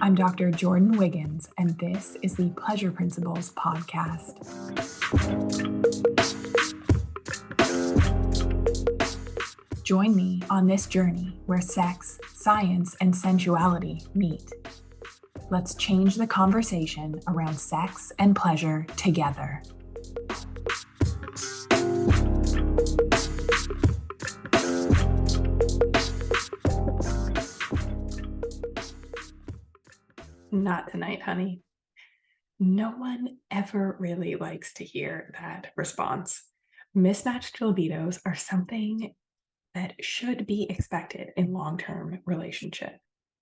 I'm Dr. Jordin Wiggins, and this is the Pleasure Principles podcast. Join me on this journey where sex, science, and sensuality meet. Let's change the conversation around sex and pleasure together. Not tonight, honey. No one ever really likes to hear that response. Mismatched libidos are something that should be expected in long-term relationship.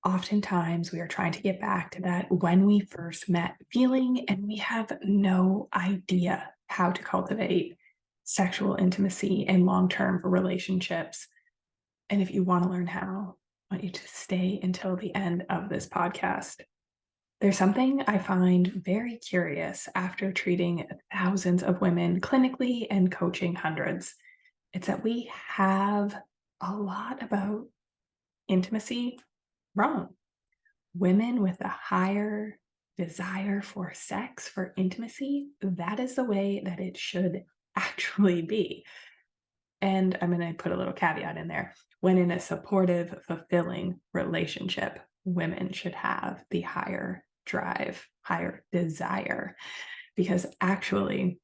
Oftentimes, we are trying to get back to that when we first met feeling, and we have no idea how to cultivate sexual intimacy in long-term relationships. And if you want to learn how, I want you to stay until the end of this podcast. There's something I find very curious after treating thousands of women clinically and coaching hundreds. It's that we have a lot about intimacy wrong. Women with a higher desire for sex, for intimacy, that is the way that it should actually be. And I'm going to put a little caveat in there. When in a supportive, fulfilling relationship, women should have the higher drive, higher desire, because actually,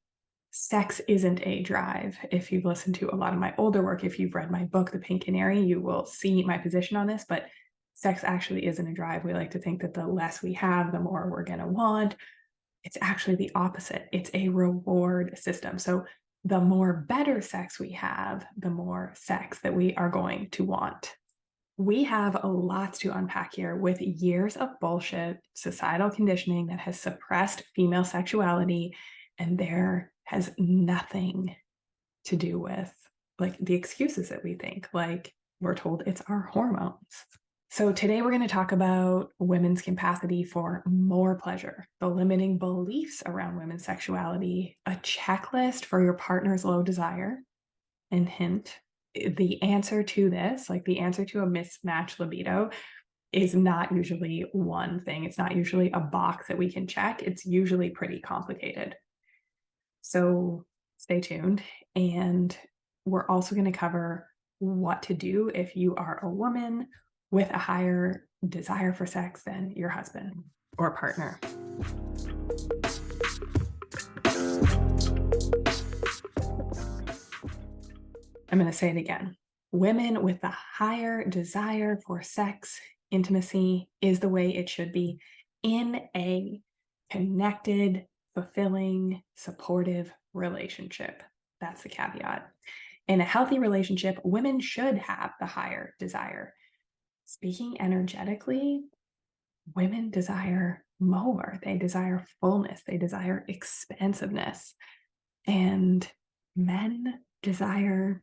sex isn't a drive. If you've listened to a lot of my older work, if you've read my book, The Pink Canary, you will see my position on this, but sex actually isn't a drive. We like to think that the less we have, the more we're going to want. It's actually the opposite. It's a reward system. So the more better sex we have, the more sex that we are going to want. We have lots to unpack here with years of bullshit, societal conditioning that has suppressed female sexuality, and there has nothing to do with like the excuses that we think, like we're told it's our hormones. So today we're going to talk about women's capacity for more pleasure, the limiting beliefs around women's sexuality, a checklist for your partner's low desire, and hint, the answer to this, like the answer to a mismatched libido, is not usually one thing. It's not usually a box that we can check. It's usually pretty complicated. So stay tuned. And we're also going to cover what to do if you are a woman with a higher desire for sex than your husband or partner. I'm going to say it again. Women with a higher desire for sex, intimacy is the way it should be in a connected, fulfilling, supportive relationship. That's the caveat. In a healthy relationship, women should have the higher desire. Speaking energetically, women desire more. They desire fullness. They desire expansiveness. And men desire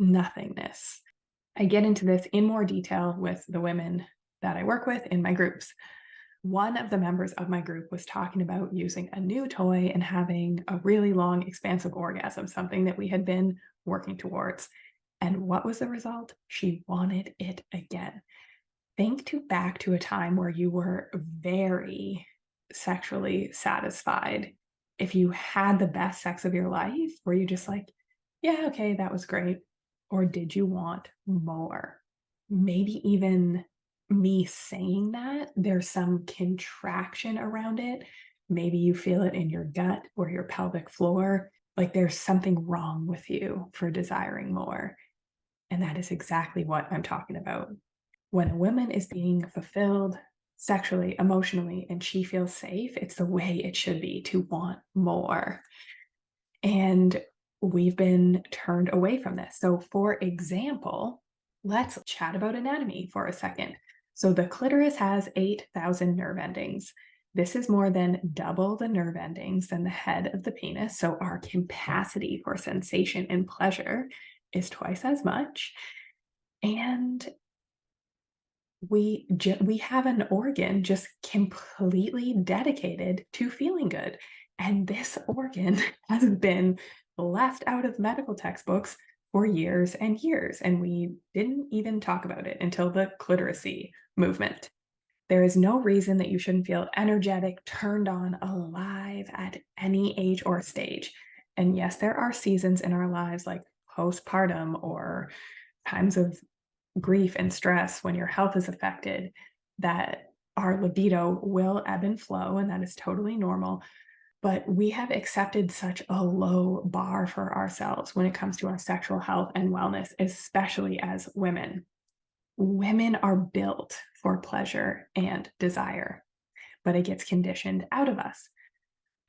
nothingness. I get into this in more detail with the women that I work with in my groups. One of the members of my group was talking about using a new toy and having a really long, expansive orgasm, something that we had been working towards. And what was the result? She wanted it again. Think back to a time where you were very sexually satisfied. If you had the best sex of your life, were you just like, yeah, okay, that was great? Or did you want more? Maybe even me saying that, there's some contraction around it. Maybe you feel it in your gut or your pelvic floor, like there's something wrong with you for desiring more. And that is exactly what I'm talking about. When a woman is being fulfilled sexually, emotionally, and she feels safe, it's the way it should be to want more. And we've been turned away from this. So for example, let's chat about anatomy for a second. So the clitoris has 8,000 nerve endings. This is more than double the nerve endings than the head of the penis. So our capacity for sensation and pleasure is twice as much. And we have an organ just completely dedicated to feeling good. And this organ has been left out of medical textbooks for years and years. And we didn't even talk about it until the cliteracy movement. There is no reason that you shouldn't feel energetic, turned on, alive at any age or stage. And yes, there are seasons in our lives like postpartum or times of grief and stress when your health is affected that our libido will ebb and flow, and that is totally normal. But we have accepted such a low bar for ourselves when it comes to our sexual health and wellness, especially as women. Women are built for pleasure and desire, but it gets conditioned out of us.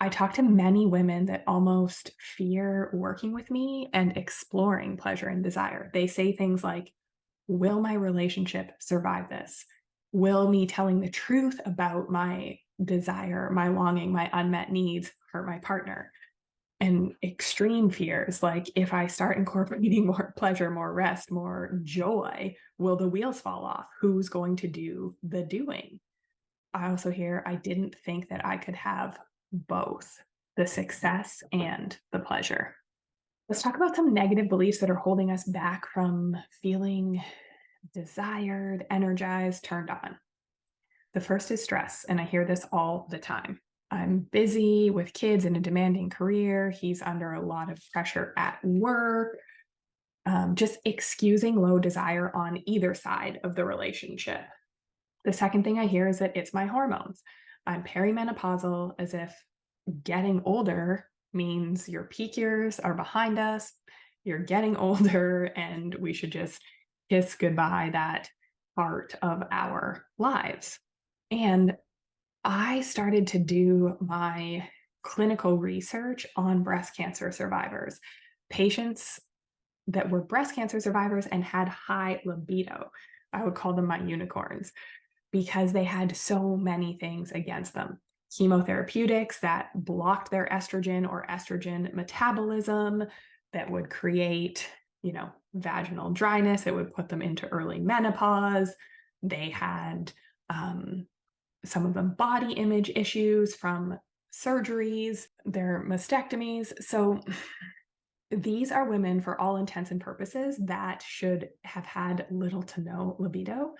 I talk to many women that almost fear working with me and exploring pleasure and desire. They say things like, will my relationship survive this? Will me telling the truth about my desire, my longing, my unmet needs hurt my partner? And extreme fears, like if I start incorporating more pleasure, more rest, more joy, will the wheels fall off? Who's going to do the doing? I also hear I didn't think that I could have both the success and the pleasure. Let's talk about some negative beliefs that are holding us back from feeling desired, energized, turned on. The first is stress, and I hear this all the time. I'm busy with kids in a demanding career. He's under a lot of pressure at work. Just excusing low desire on either side of the relationship. The second thing I hear is that it's my hormones. I'm perimenopausal, as if getting older means your peak years are behind us. You're getting older, and we should just kiss goodbye that part of our lives. And I started to do my clinical research on breast cancer survivors, patients that were breast cancer survivors and had high libido. I would call them my unicorns because they had so many things against them. Chemotherapeutics that blocked their estrogen or estrogen metabolism, that would create, vaginal dryness. It would put them into early menopause. They had some of them body image issues from surgeries, their mastectomies. So these are women, for all intents and purposes, that should have had little to no libido,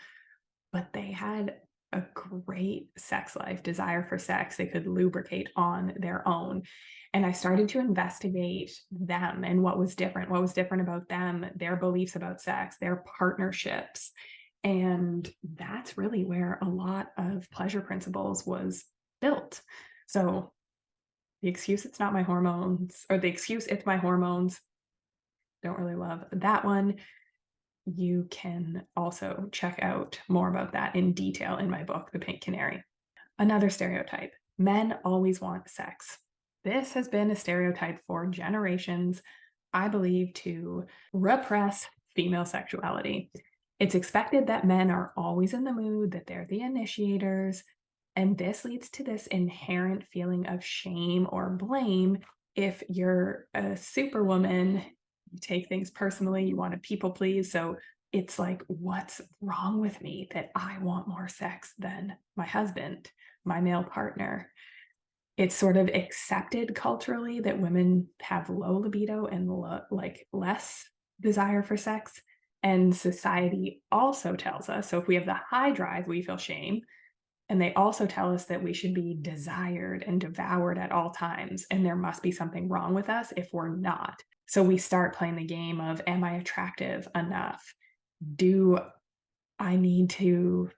but they had a great sex life, desire for sex. They could lubricate on their own. And I started to investigate them and what was different about them, their beliefs about sex, their partnerships. And that's really where a lot of pleasure principles was built. So the excuse it's not my hormones, or the excuse it's my hormones, don't really love that one. You can also check out more about that in detail in my book, The Pink Canary. Another stereotype: men always want sex. This has been a stereotype for generations, I believe, to repress female sexuality. It's expected that men are always in the mood, that they're the initiators, and this leads to this inherent feeling of shame or blame. If you're a superwoman, you take things personally, you want to people please. So it's like, what's wrong with me that I want more sex than my husband, my male partner? It's sort of accepted culturally that women have low libido and less desire for sex. And society also tells us, so if we have the high drive, we feel shame. And they also tell us that we should be desired and devoured at all times. And there must be something wrong with us if we're not. So we start playing the game of, am I attractive enough? Do I need to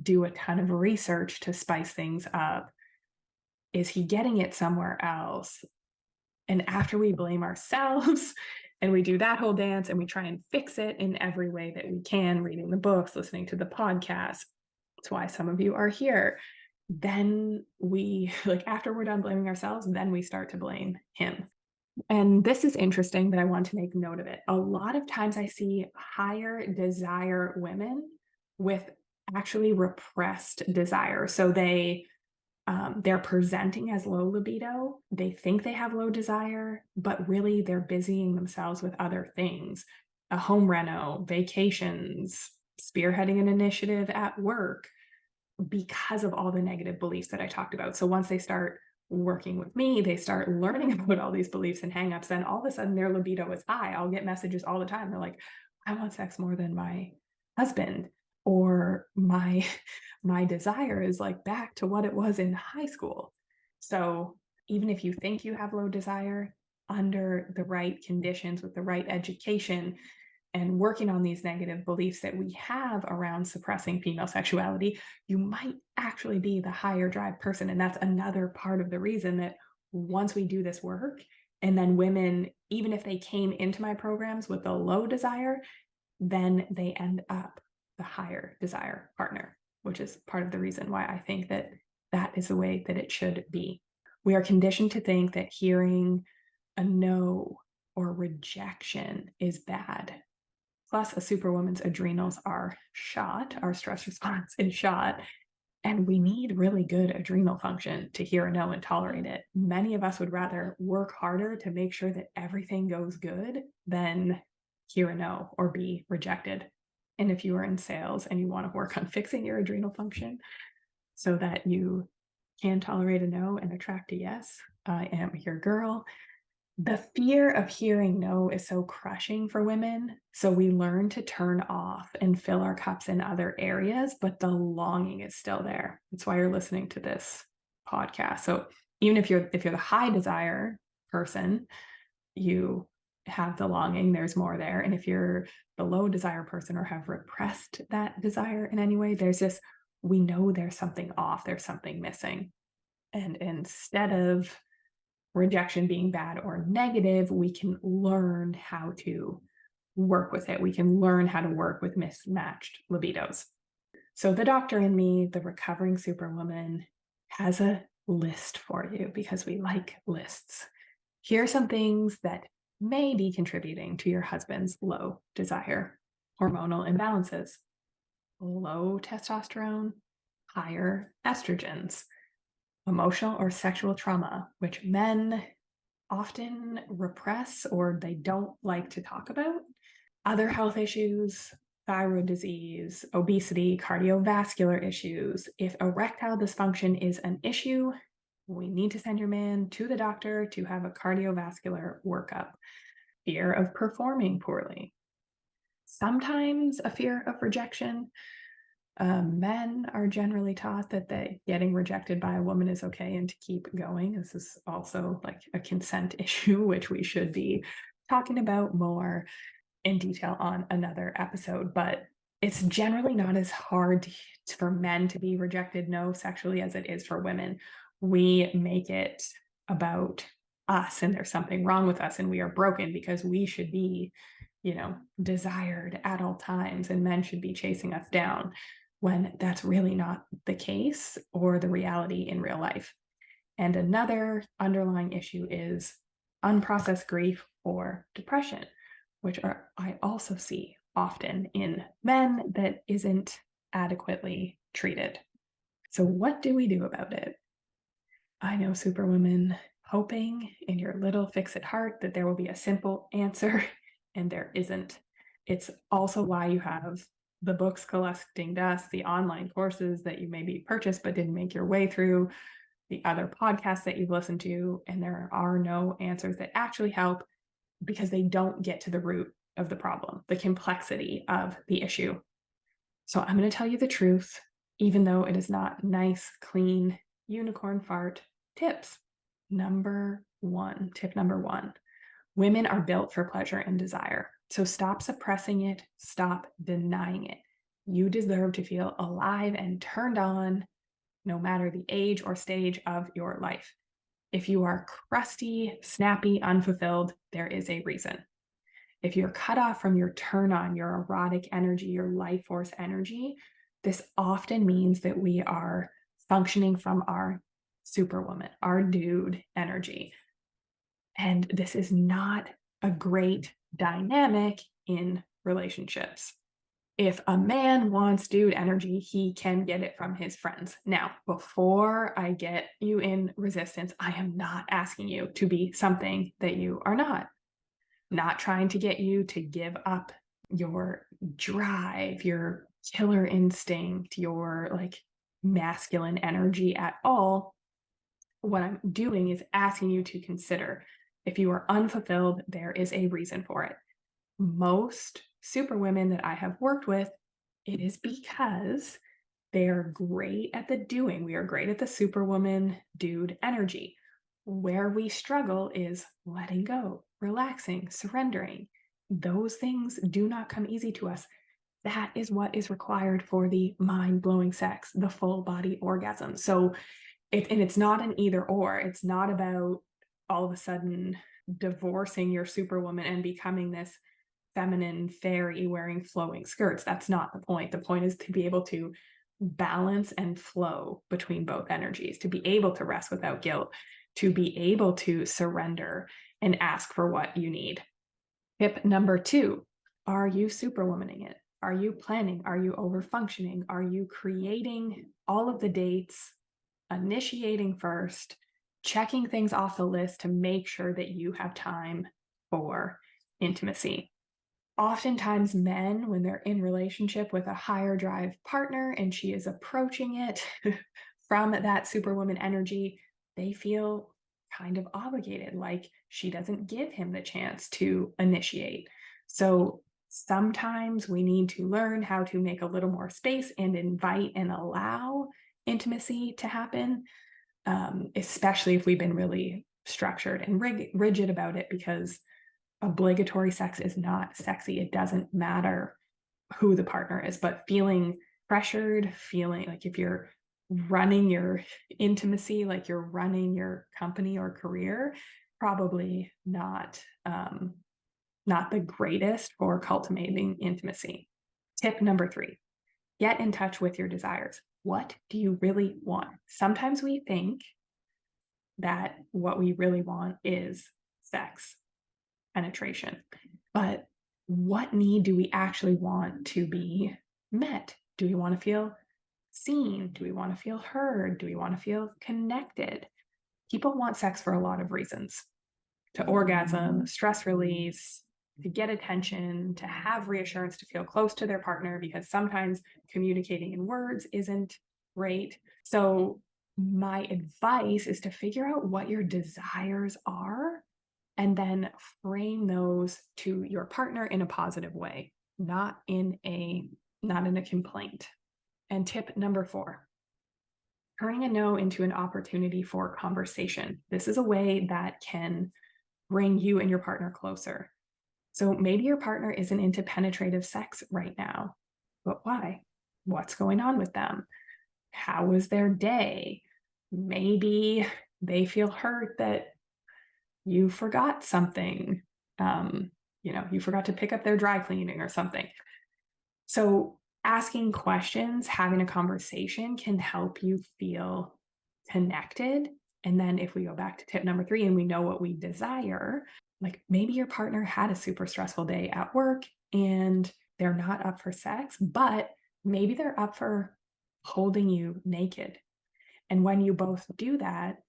do a ton of research to spice things up? Is he getting it somewhere else? And after we blame ourselves and we do that whole dance and we try and fix it in every way that we can, reading the books, listening to the podcast, that's why some of you are here. Then we, after we're done blaming ourselves, then we start to blame him. And this is interesting, but I want to make note of it. A lot of times I see higher desire women with actually repressed desire. So they're presenting as low libido. They think they have low desire, but really they're busying themselves with other things: a home reno, vacations, spearheading an initiative at work, because of all the negative beliefs that I talked about. So once they start working with me, they start learning about all these beliefs and hangups, then all of a sudden their libido is high. I'll get messages all the time. They're like, I want sex more than my husband, or my my desire is like back to what it was in high school. So even if you think you have low desire, under the right conditions with the right education and working on these negative beliefs that we have around suppressing female sexuality, you might actually be the higher drive person. And that's another part of the reason that once we do this work, and then women, even if they came into my programs with a low desire, then they end up the higher desire partner, which is part of the reason why I think that that is the way that it should be. We are conditioned to think that hearing a no or rejection is bad. Plus, a superwoman's adrenals are shot, our stress response is shot, and we need really good adrenal function to hear a no and tolerate it. Many of us would rather work harder to make sure that everything goes good than hear a no or be rejected. And if you are in sales and you want to work on fixing your adrenal function so that you can tolerate a no and attract a yes, I am your girl. The fear of hearing no is so crushing for women. So we learn to turn off and fill our cups in other areas, but the longing is still there. That's why you're listening to this podcast. So even if you're the high desire person, you have the longing, there's more there. And if you're the low desire person or have repressed that desire in any way, there's this, we know there's something off, there's something missing. And instead of rejection being bad or negative, we can learn how to work with it. We can learn how to work with mismatched libidos. So the doctor in me, the recovering superwoman, has a list for you because we like lists. Here are some things that may be contributing to your husband's low desire: hormonal imbalances, low testosterone, higher estrogens, emotional or sexual trauma, which men often repress or they don't like to talk about, other health issues, thyroid disease, obesity, cardiovascular issues. If erectile dysfunction is an issue, we need to send your man to the doctor to have a cardiovascular workup. Fear of performing poorly. Sometimes a fear of rejection. Men are generally taught that getting rejected by a woman is okay and to keep going. This is also like a consent issue, which we should be talking about more in detail on another episode. But it's generally not as hard for men to be rejected no sexually as it is for women. We make it about us and there's something wrong with us and we are broken because we should be, desired at all times and men should be chasing us down, when that's really not the case or the reality in real life. And another underlying issue is unprocessed grief or depression, which I also see often in men that isn't adequately treated. So what do we do about it? I know, Superwoman, hoping in your little fix-it heart that there will be a simple answer, and there isn't. It's also why you have the books collecting dust, the online courses that you maybe purchased but didn't make your way through, the other podcasts that you've listened to, and there are no answers that actually help because they don't get to the root of the problem, the complexity of the issue. So I'm going to tell you the truth, even though it is not nice, clean, unicorn fart tips. Tip number one, women are built for pleasure and desire. So stop suppressing it, stop denying it. You deserve to feel alive and turned on, no matter the age or stage of your life. If you are crusty, snappy, unfulfilled, there is a reason. If you're cut off from your turn on, your erotic energy, your life force energy, this often means that we are functioning from our superwoman, our dude energy. And this is not a great dynamic in relationships. If a man wants dude energy, he can get it from his friends. Now, before I get you in resistance, I am not asking you to be something that you are not. Not trying to get you to give up your drive, your killer instinct, your like masculine energy at all. What I'm doing is asking you to consider, if you are unfulfilled, there is a reason for it. Most superwomen that I have worked with, it is because They are great at the doing. We are great at the superwoman dude energy. Where we struggle is letting go, relaxing, surrendering. Those things do not come easy to us. That is what is required for the mind-blowing sex, the full body orgasm. So it's not an either or. It's not about all of a sudden divorcing your superwoman and becoming this feminine fairy wearing flowing skirts. That's not the point. The point is to be able to balance and flow between both energies, to be able to rest without guilt, to be able to surrender and ask for what you need. Tip number 2, are you superwomaning it? Are you planning? Are you overfunctioning? Are you creating all of the dates, initiating first, checking things off the list to make sure that you have time for intimacy? Oftentimes men, when they're in relationship with a higher drive partner and she is approaching it from that superwoman energy, they feel kind of obligated, like she doesn't give him the chance to initiate. So sometimes we need to learn how to make a little more space and invite and allow intimacy to happen, especially if we've been really structured and rigid about it, because obligatory sex is not sexy. It doesn't matter who the partner is, but feeling pressured, feeling like if you're running your intimacy, like you're running your company or career, probably not the greatest for cultivating intimacy. Tip number 3, get in touch with your desires. What do you really want? Sometimes we think that what we really want is sex, penetration, but what need do we actually want to be met? Do we want to feel seen? Do we want to feel heard? Do we want to feel connected? People want sex for a lot of reasons: to orgasm, stress release, to get attention, to have reassurance, to feel close to their partner, because sometimes communicating in words isn't great. So, my advice is to figure out what your desires are and then frame those to your partner in a positive way, not in a complaint. And tip number 4, turning a no into an opportunity for conversation. This is a way that can bring you and your partner closer. So maybe your partner isn't into penetrative sex right now, but why? What's going on with them? How was their day? Maybe they feel hurt that you forgot something. You forgot to pick up their dry cleaning or something. So asking questions, having a conversation can help you feel connected. And then if we go back to tip number 3 and we know what we desire, like maybe your partner had a super stressful day at work and they're not up for sex, but maybe they're up for holding you naked. And when you both do that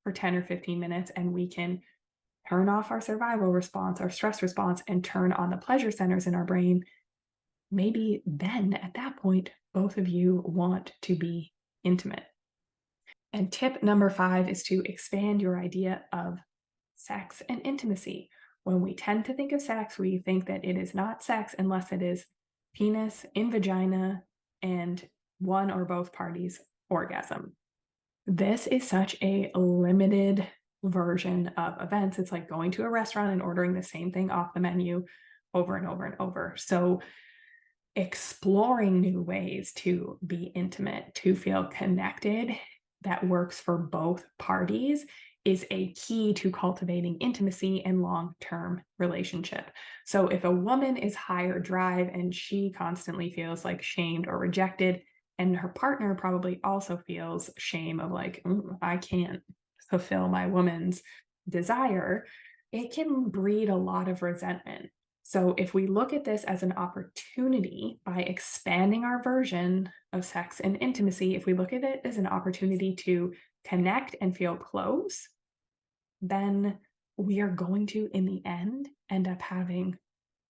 for 10 or 15 minutes and we can turn off our survival response, our stress response, and turn on the pleasure centers in our brain, maybe then at that point, both of you want to be intimate. And tip number 5 is to expand your idea of sex and intimacy. When we tend to think of sex, we think that it is not sex unless it is penis in vagina and one or both parties orgasm. This is such a limited version of events. It's like going to a restaurant and ordering the same thing off the menu over and over and over. So exploring new ways to be intimate, to feel connected, that works for both parties is a key to cultivating intimacy and long-term relationship. So if a woman is higher drive and she constantly feels like shamed or rejected, and her partner probably also feels shame of like, I can't fulfill my woman's desire, it can breed a lot of resentment. So if we look at this as an opportunity by expanding our version of sex and intimacy, if we look at it as an opportunity to connect and feel close, then we are going to, in the end up having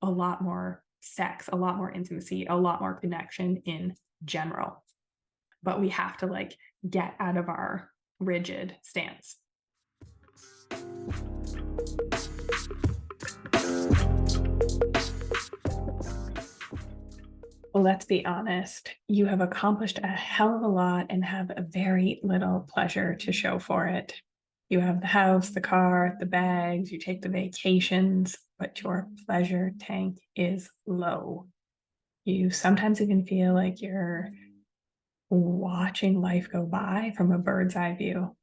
a lot more sex, a lot more intimacy, a lot more connection in general. But we have to get out of our rigid stance. let's be honest, you have accomplished a hell of a lot and have a very little pleasure to show for it. You have the house, the car, the bags, you take the vacations, but your pleasure tank is low. You sometimes even feel like you're watching life go by from a bird's eye view.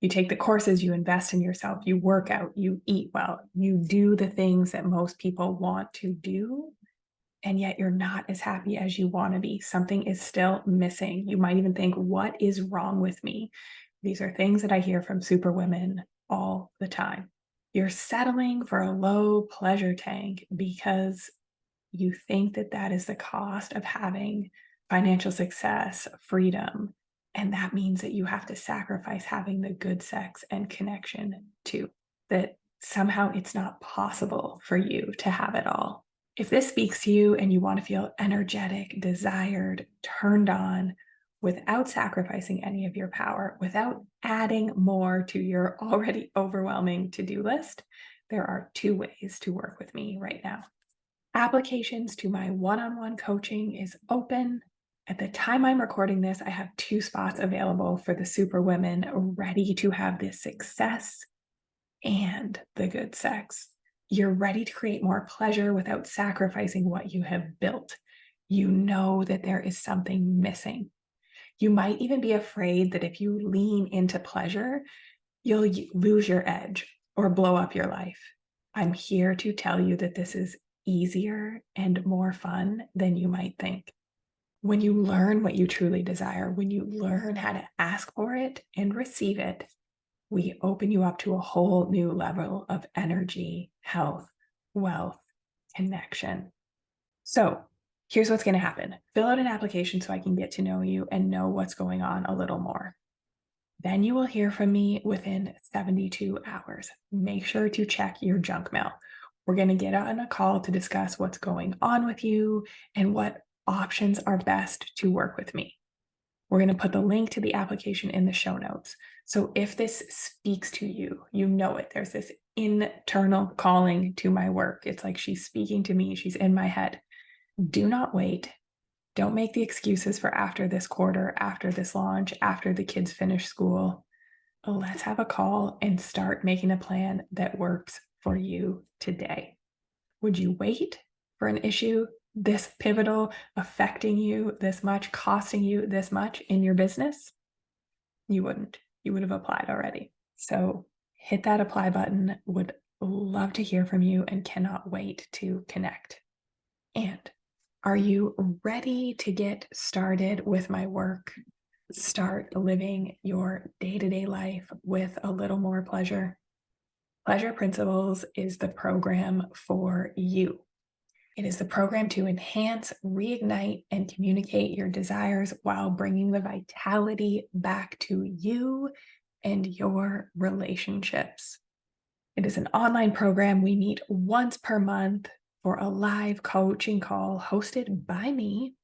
You take the courses, you invest in yourself, you work out, you eat well, you do the things that most people want to do, and yet you're not as happy as you want to be. Something is still missing. You might even think, what is wrong with me? These are things that I hear from superwomen all the time. You're settling for a low pleasure tank because you think that that is the cost of having financial success, freedom. And that means that you have to sacrifice having the good sex and connection too. That somehow it's not possible for you to have it all. If this speaks to you and you want to feel energetic, desired, turned on, without sacrificing any of your power, without adding more to your already overwhelming to-do list, there are 2 ways to work with me right now. Applications to my one-on-one coaching is open. At the time I'm recording this, I have 2 spots available for the superwomen ready to have the success and the good sex. You're ready to create more pleasure without sacrificing what you have built. You know that there is something missing. You might even be afraid that if you lean into pleasure, you'll lose your edge or blow up your life. I'm here to tell you that this is easier and more fun than you might think. When you learn what you truly desire, when you learn how to ask for it and receive it, we open you up to a whole new level of energy, health, wealth, connection. So here's what's going to happen. Fill out an application so I can get to know you and know what's going on a little more. Then you will hear from me within 72 hours. Make sure to check your junk mail. We're going to get on a call to discuss what's going on with you and what options are best to work with me. We're going to put the link to the application in the show notes. So if this speaks to you, you know it. There's this internal calling to my work. It's like she's speaking to me. She's in my head. Do not wait. Don't make the excuses for after this quarter, after this launch, after the kids finish school. Let's have a call and start making a plan that works for you today. Would you wait for an issue this pivotal, affecting you this much, costing you this much in your business? You wouldn't. You would have applied already. So hit that apply button. Would love to hear from you and cannot wait to connect. And are you ready to get started with my work? Start living your day-to-day life with a little more pleasure. Pleasure Principles is the program for you. It is the program to enhance, reignite, and communicate your desires while bringing the vitality back to you and your relationships. It is an online program. We meet once per month for a live coaching call hosted by me.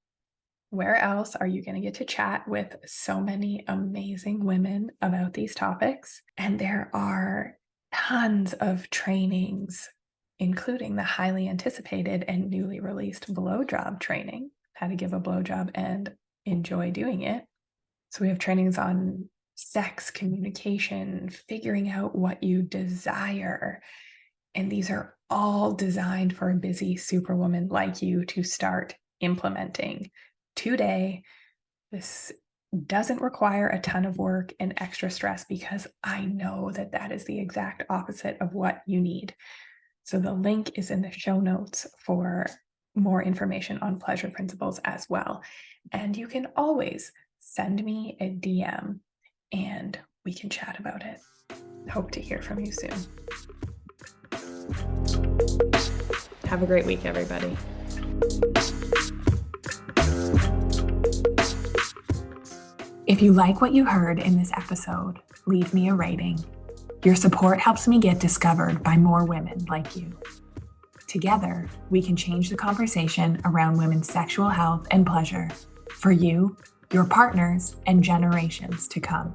Where else are you going to get to chat with so many amazing women about these topics? And there are tons of trainings, including the highly anticipated and newly released blowjob training, how to give a blowjob and enjoy doing it. So we have trainings on sex, communication, figuring out what you desire. And these are all designed for a busy superwoman like you to start implementing today. This doesn't require a ton of work and extra stress because I know that that is the exact opposite of what you need. So the link is in the show notes for more information on Pleasure Principles as well. And you can always send me a DM and we can chat about it. Hope to hear from you soon. Have a great week, everybody. If you like what you heard in this episode, leave me a rating. Your support helps me get discovered by more women like you. Together, we can change the conversation around women's sexual health and pleasure for you, your partners, and generations to come.